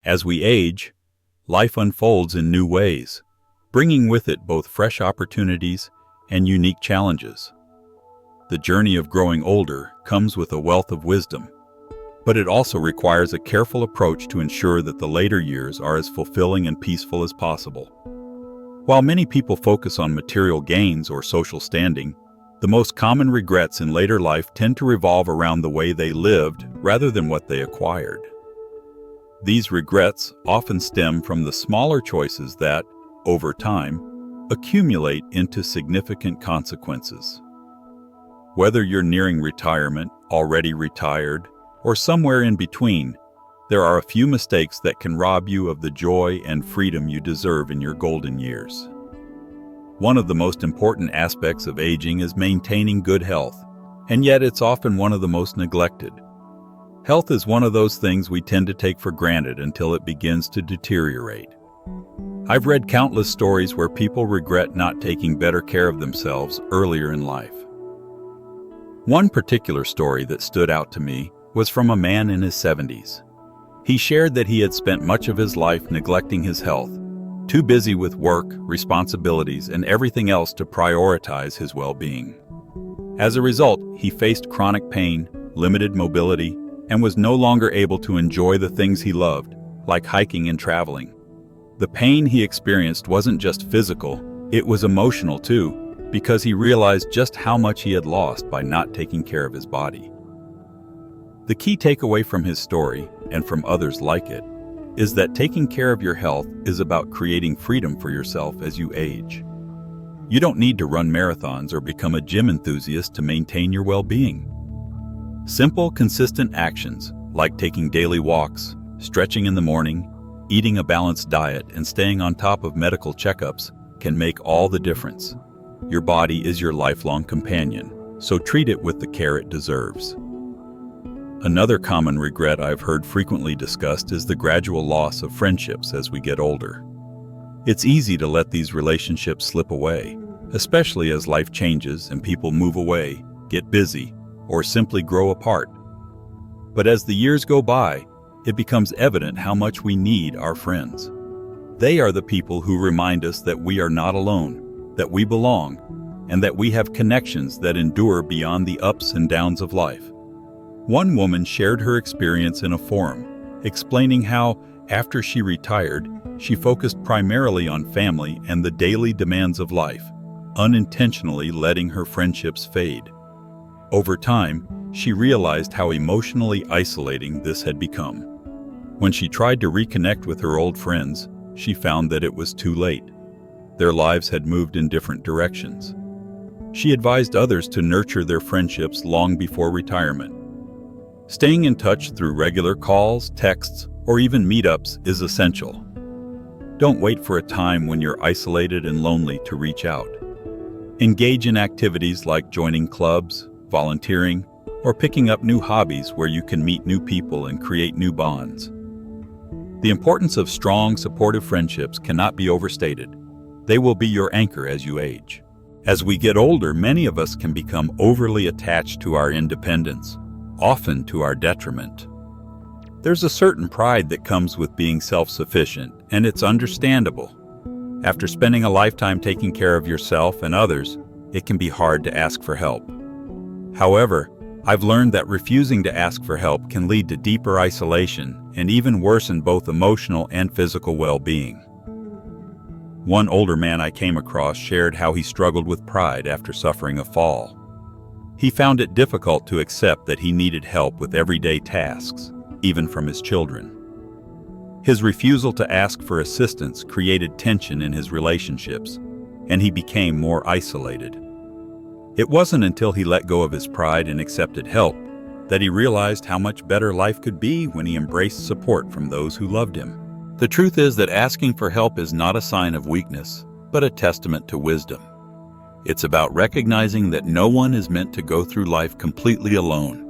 As we age, life unfolds in new ways, bringing with it both fresh opportunities and unique challenges. The journey of growing older comes with a wealth of wisdom, but it also requires a careful approach to ensure that the later years are as fulfilling and peaceful as possible. While many people focus on material gains or social standing, the most common regrets in later life tend to revolve around the way they lived rather than what they acquired. These regrets often stem from the smaller choices that, over time, accumulate into significant consequences. Whether you're nearing retirement, already retired, or somewhere in between, there are a few mistakes that can rob you of the joy and freedom you deserve in your golden years. One of the most important aspects of aging is maintaining good health, and yet it's often one of the most neglected. Health is one of those things we tend to take for granted until it begins to deteriorate. I've read countless stories where people regret not taking better care of themselves earlier in life. One particular story that stood out to me was from a man in his 70s. He shared that he had spent much of his life neglecting his health, too busy with work, responsibilities, and everything else to prioritize his well-being. As a result, he faced chronic pain, limited mobility, and was no longer able to enjoy the things he loved, like hiking and traveling. The pain he experienced wasn't just physical, it was emotional too, because he realized just how much he had lost by not taking care of his body. The key takeaway from his story, and from others like it, is that taking care of your health is about creating freedom for yourself as you age. You don't need to run marathons or become a gym enthusiast to maintain your well-being. Simple, consistent actions, like taking daily walks, stretching in the morning, eating a balanced diet, and staying on top of medical checkups, can make all the difference. Your body is your lifelong companion, so treat it with the care it deserves. Another common regret I've heard frequently discussed is the gradual loss of friendships as we get older. It's easy to let these relationships slip away, especially as life changes and people move away, get busy, or simply grow apart. But as the years go by, it becomes evident how much we need our friends. They are the people who remind us that we are not alone, that we belong, and that we have connections that endure beyond the ups and downs of life. One woman shared her experience in a forum, explaining how, after she retired, she focused primarily on family and the daily demands of life, unintentionally letting her friendships fade. Over time, she realized how emotionally isolating this had become. When she tried to reconnect with her old friends, she found that it was too late. Their lives had moved in different directions. She advised others to nurture their friendships long before retirement. Staying in touch through regular calls, texts, or even meetups is essential. Don't wait for a time when you're isolated and lonely to reach out. Engage in activities like joining clubs, volunteering, or picking up new hobbies where you can meet new people and create new bonds. The importance of strong, supportive friendships cannot be overstated. They will be your anchor as you age. As we get older, many of us can become overly attached to our independence, often to our detriment. There's a certain pride that comes with being self-sufficient, and it's understandable. After spending a lifetime taking care of yourself and others, it can be hard to ask for help. However, I've learned that refusing to ask for help can lead to deeper isolation and even worsen both emotional and physical well-being. One older man I came across shared how he struggled with pride after suffering a fall. He found it difficult to accept that he needed help with everyday tasks, even from his children. His refusal to ask for assistance created tension in his relationships, and he became more isolated. It wasn't until he let go of his pride and accepted help that he realized how much better life could be when he embraced support from those who loved him. The truth is that asking for help is not a sign of weakness, but a testament to wisdom. It's about recognizing that no one is meant to go through life completely alone.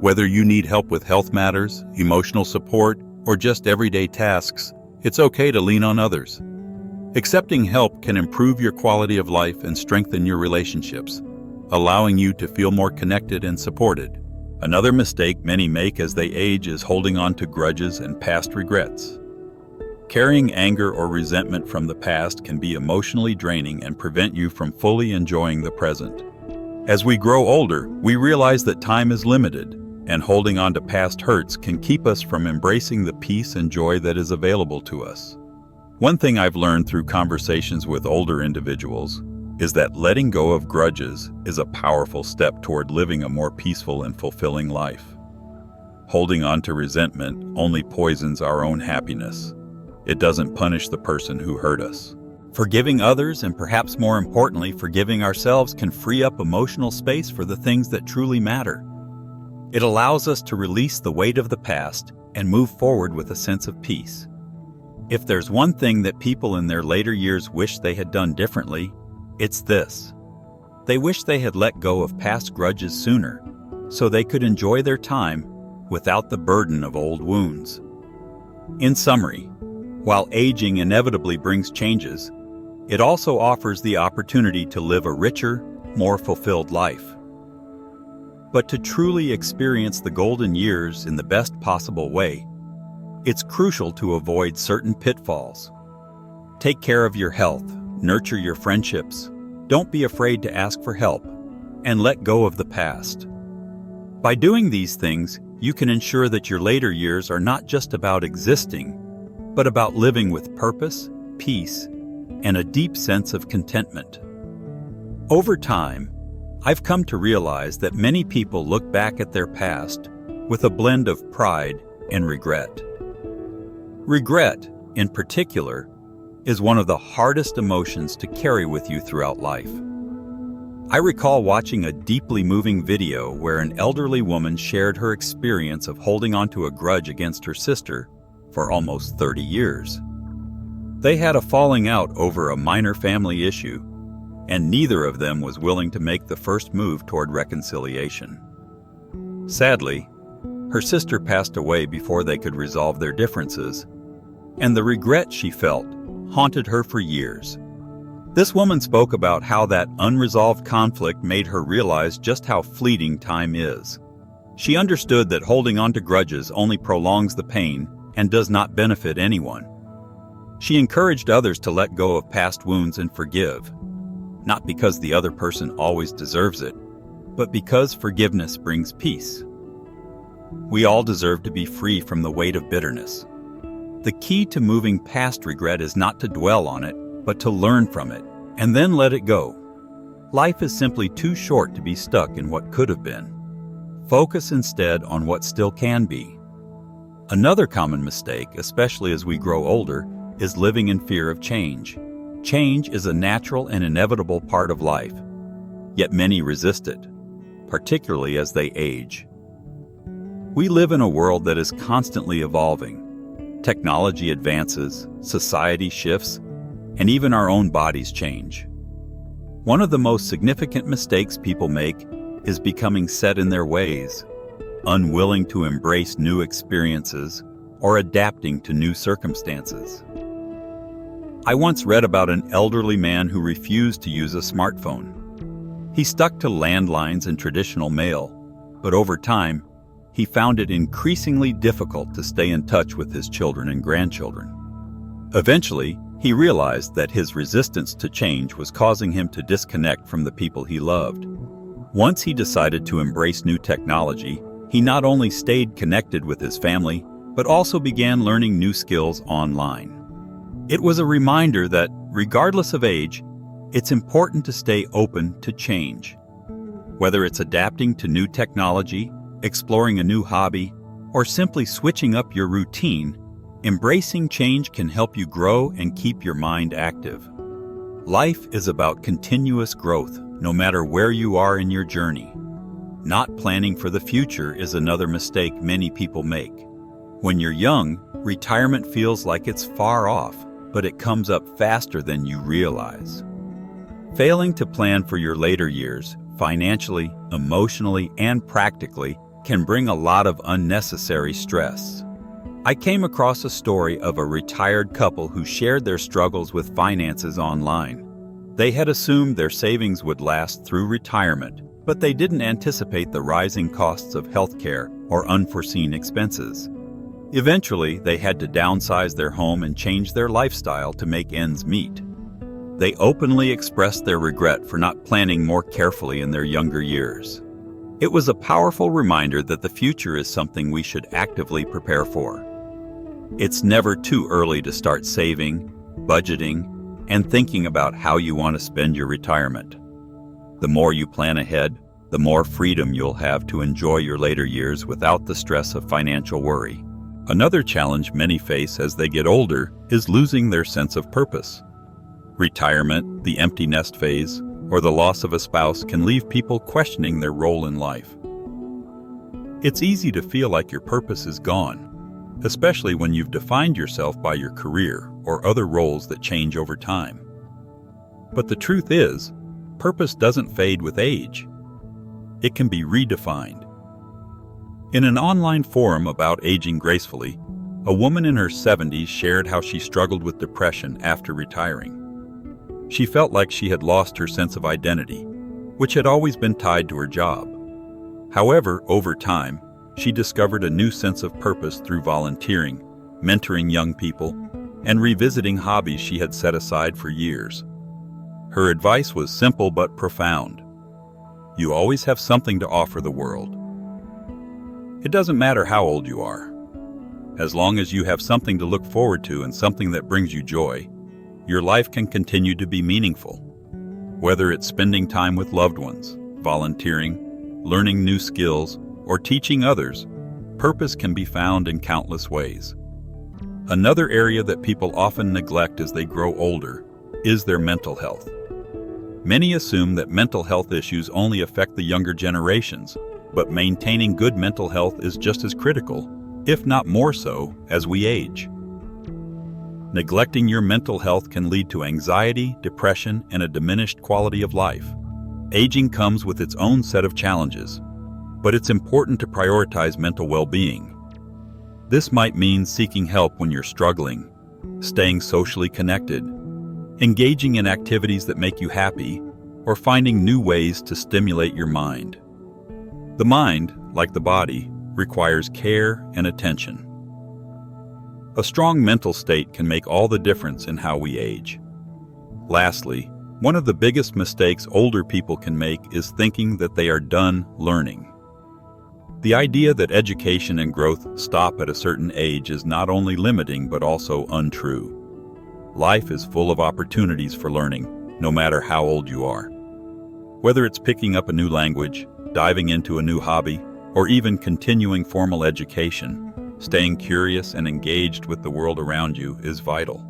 Whether you need help with health matters, emotional support, or just everyday tasks, it's okay to lean on others. Accepting help can improve your quality of life and strengthen your relationships, allowing you to feel more connected and supported. Another mistake many make as they age is holding on to grudges and past regrets. Carrying anger or resentment from the past can be emotionally draining and prevent you from fully enjoying the present. As we grow older, we realize that time is limited, and holding on to past hurts can keep us from embracing the peace and joy that is available to us. One thing I've learned through conversations with older individuals is that letting go of grudges is a powerful step toward living a more peaceful and fulfilling life. Holding on to resentment only poisons our own happiness. It doesn't punish the person who hurt us. Forgiving others, and perhaps more importantly, forgiving ourselves, can free up emotional space for the things that truly matter. It allows us to release the weight of the past and move forward with a sense of peace. If there's one thing that people in their later years wish they had done differently, it's this. They wish they had let go of past grudges sooner, so they could enjoy their time without the burden of old wounds. In summary, while aging inevitably brings changes, it also offers the opportunity to live a richer, more fulfilled life. But to truly experience the golden years in the best possible way, it's crucial to avoid certain pitfalls. Take care of your health, nurture your friendships, don't be afraid to ask for help, and let go of the past. By doing these things, you can ensure that your later years are not just about existing, but about living with purpose, peace, and a deep sense of contentment. Over time, I've come to realize that many people look back at their past with a blend of pride and regret. Regret, in particular, is one of the hardest emotions to carry with you throughout life. I recall watching a deeply moving video where an elderly woman shared her experience of holding onto a grudge against her sister for almost 30 years. They had a falling out over a minor family issue, and neither of them was willing to make the first move toward reconciliation. Sadly, her sister passed away before they could resolve their differences, and the regret she felt haunted her for years. This woman spoke about how that unresolved conflict made her realize just how fleeting time is. She understood that holding on to grudges only prolongs the pain and does not benefit anyone. She encouraged others to let go of past wounds and forgive, not because the other person always deserves it, but because forgiveness brings peace. We all deserve to be free from the weight of bitterness. The key to moving past regret is not to dwell on it, but to learn from it, and then let it go. Life is simply too short to be stuck in what could have been. Focus instead on what still can be. Another common mistake, especially as we grow older, is living in fear of change. Change is a natural and inevitable part of life, yet many resist it, particularly as they age. We live in a world that is constantly evolving. Technology advances, society shifts, and even our own bodies change. One of the most significant mistakes people make is becoming set in their ways, unwilling to embrace new experiences or adapting to new circumstances. I once read about an elderly man who refused to use a smartphone. He stuck to landlines and traditional mail, but over time, he found it increasingly difficult to stay in touch with his children and grandchildren. Eventually, he realized that his resistance to change was causing him to disconnect from the people he loved. Once he decided to embrace new technology, he not only stayed connected with his family, but also began learning new skills online. It was a reminder that, regardless of age, it's important to stay open to change. Whether it's adapting to new technology, exploring a new hobby, or simply switching up your routine, embracing change can help you grow and keep your mind active. Life is about continuous growth, no matter where you are in your journey. Not planning for the future is another mistake many people make. When you're young, retirement feels like it's far off, but it comes up faster than you realize. Failing to plan for your later years, financially, emotionally, and practically, can bring a lot of unnecessary stress. I came across a story of a retired couple who shared their struggles with finances online. They had assumed their savings would last through retirement, But they didn't anticipate the rising costs of healthcare or unforeseen expenses. Eventually, they had to downsize their home and change their lifestyle to make ends meet. They openly expressed their regret for not planning more carefully in their younger years. It was a powerful reminder that the future is something we should actively prepare for. It's never too early to start saving, budgeting, and thinking about how you want to spend your retirement. The more you plan ahead, the more freedom you'll have to enjoy your later years without the stress of financial worry. Another challenge many face as they get older is losing their sense of purpose. Retirement, the empty nest phase, or the loss of a spouse can leave people questioning their role in life. It's easy to feel like your purpose is gone, especially when you've defined yourself by your career or other roles that change over time. But the truth is, purpose doesn't fade with age. It can be redefined. In an online forum about aging gracefully, a woman in her 70s shared how she struggled with depression after retiring. She felt like she had lost her sense of identity, which had always been tied to her job. However, over time, she discovered a new sense of purpose through volunteering, mentoring young people, and revisiting hobbies she had set aside for years. Her advice was simple but profound. You always have something to offer the world. It doesn't matter how old you are. As long as you have something to look forward to and something that brings you joy, your life can continue to be meaningful. Whether it's spending time with loved ones, volunteering, learning new skills, or teaching others, purpose can be found in countless ways. Another area that people often neglect as they grow older is their mental health. Many assume that mental health issues only affect the younger generations, but maintaining good mental health is just as critical, if not more so, as we age. Neglecting your mental health can lead to anxiety, depression, and a diminished quality of life. Aging comes with its own set of challenges, but it's important to prioritize mental well-being. This might mean seeking help when you're struggling, staying socially connected, engaging in activities that make you happy, or finding new ways to stimulate your mind. The mind, like the body, requires care and attention. A strong mental state can make all the difference in how we age. Lastly, one of the biggest mistakes older people can make is thinking that they are done learning. The idea that education and growth stop at a certain age is not only limiting but also untrue. Life is full of opportunities for learning, no matter how old you are. Whether it's picking up a new language, diving into a new hobby, or even continuing formal education, staying curious and engaged with the world around you is vital.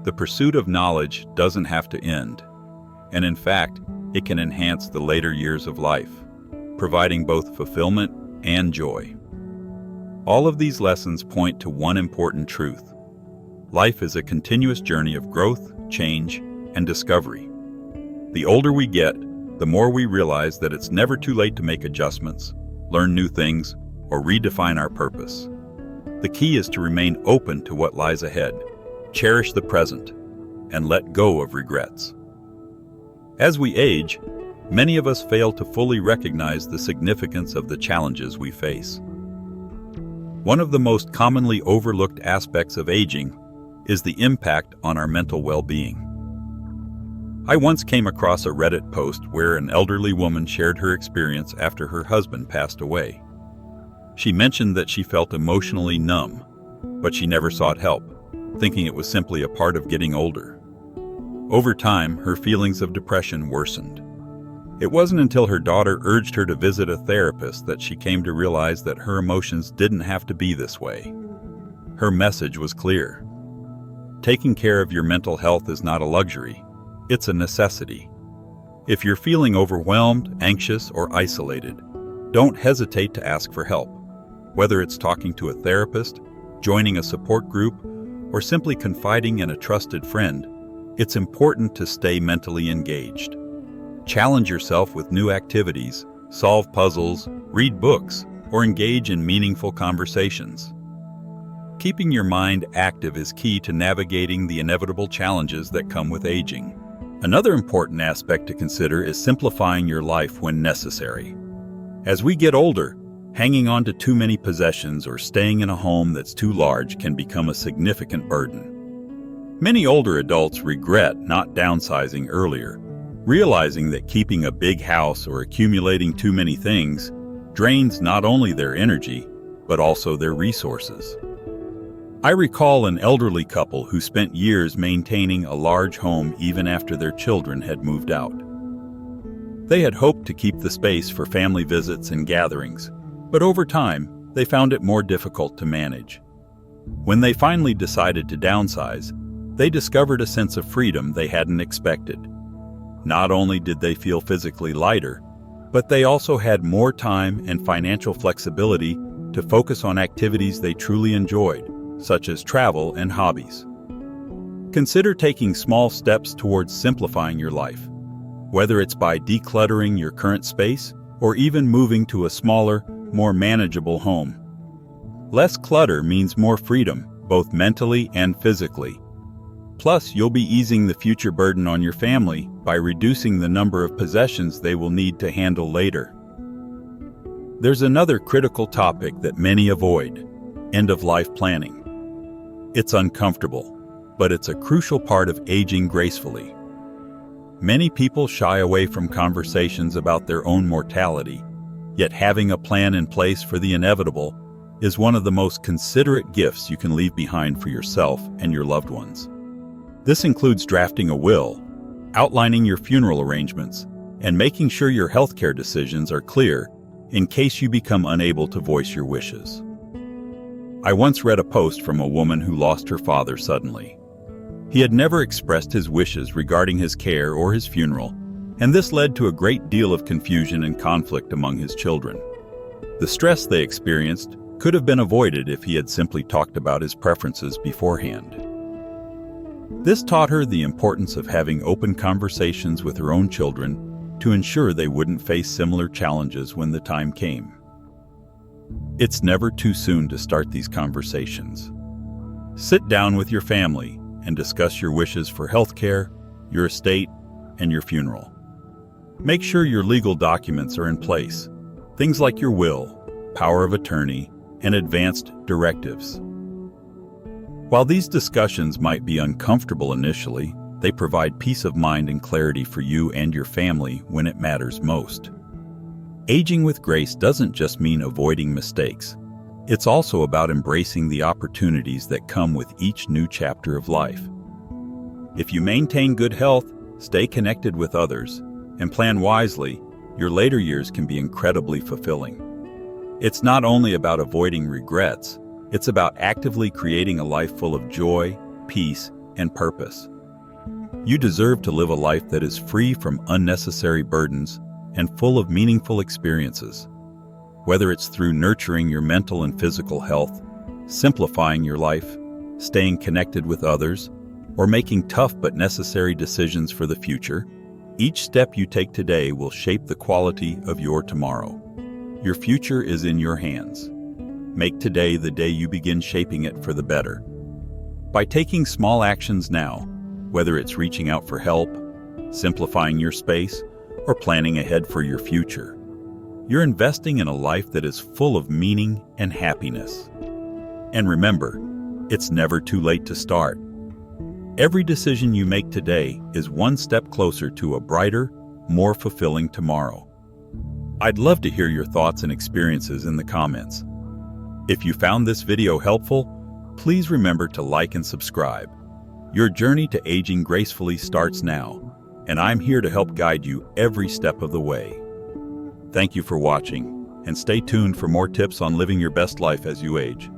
The pursuit of knowledge doesn't have to end, and in fact, it can enhance the later years of life, providing both fulfillment and joy. All of these lessons point to one important truth. Life is a continuous journey of growth, change, and discovery. The older we get, the more we realize that it's never too late to make adjustments, learn new things, or redefine our purpose. The key is to remain open to what lies ahead, cherish the present, and let go of regrets. As we age, many of us fail to fully recognize the significance of the challenges we face. One of the most commonly overlooked aspects of aging is the impact on our mental well-being. I once came across a Reddit post where an elderly woman shared her experience after her husband passed away. She mentioned that she felt emotionally numb, but she never sought help, thinking it was simply a part of getting older. Over time, her feelings of depression worsened. It wasn't until her daughter urged her to visit a therapist that she came to realize that her emotions didn't have to be this way. Her message was clear. Taking care of your mental health is not a luxury. It's a necessity. If you're feeling overwhelmed, anxious, or isolated, don't hesitate to ask for help. Whether it's talking to a therapist, joining a support group, or simply confiding in a trusted friend, it's important to stay mentally engaged. Challenge yourself with new activities, solve puzzles, read books, or engage in meaningful conversations. Keeping your mind active is key to navigating the inevitable challenges that come with aging. Another important aspect to consider is simplifying your life when necessary. As we get older, hanging on to too many possessions or staying in a home that's too large can become a significant burden. Many older adults regret not downsizing earlier, realizing that keeping a big house or accumulating too many things drains not only their energy, but also their resources. I recall an elderly couple who spent years maintaining a large home even after their children had moved out. They had hoped to keep the space for family visits and gatherings, but over time, they found it more difficult to manage. When they finally decided to downsize, they discovered a sense of freedom they hadn't expected. Not only did they feel physically lighter, but they also had more time and financial flexibility to focus on activities they truly enjoyed, such as travel and hobbies. Consider taking small steps towards simplifying your life, whether it's by decluttering your current space or even moving to a smaller, more manageable home. Less clutter means more freedom, both mentally and physically. Plus, you'll be easing the future burden on your family by reducing the number of possessions they will need to handle later. There's another critical topic that many avoid: end-of-life planning. It's uncomfortable, but it's a crucial part of aging gracefully. Many people shy away from conversations about their own mortality, yet having a plan in place for the inevitable is one of the most considerate gifts you can leave behind for yourself and your loved ones. This includes drafting a will, outlining your funeral arrangements, and making sure your healthcare decisions are clear in case you become unable to voice your wishes. I once read a post from a woman who lost her father suddenly. He had never expressed his wishes regarding his care or his funeral, and this led to a great deal of confusion and conflict among his children. The stress they experienced could have been avoided if he had simply talked about his preferences beforehand. This taught her the importance of having open conversations with her own children to ensure they wouldn't face similar challenges when the time came. It's never too soon to start these conversations. Sit down with your family and discuss your wishes for healthcare, your estate, and your funeral. Make sure your legal documents are in place, things like your will, power of attorney, and advanced directives. While these discussions might be uncomfortable initially, they provide peace of mind and clarity for you and your family when it matters most. Aging with grace doesn't just mean avoiding mistakes. It's also about embracing the opportunities that come with each new chapter of life. If you maintain good health, stay connected with others, and plan wisely, your later years can be incredibly fulfilling. It's not only about avoiding regrets, it's about actively creating a life full of joy, peace, and purpose. You deserve to live a life that is free from unnecessary burdens and full of meaningful experiences. Whether it's through nurturing your mental and physical health, simplifying your life, staying connected with others, or making tough but necessary decisions for the future, each step you take today will shape the quality of your tomorrow. Your future is in your hands. Make today the day you begin shaping it for the better. By taking small actions now, whether it's reaching out for help, simplifying your space, or planning ahead for your future, you're investing in a life that is full of meaning and happiness. And remember, it's never too late to start. Every decision you make today is one step closer to a brighter, more fulfilling tomorrow. I'd love to hear your thoughts and experiences in the comments. If you found this video helpful, please remember to like and subscribe. Your journey to aging gracefully starts now, and I'm here to help guide you every step of the way. Thank you for watching, and stay tuned for more tips on living your best life as you age.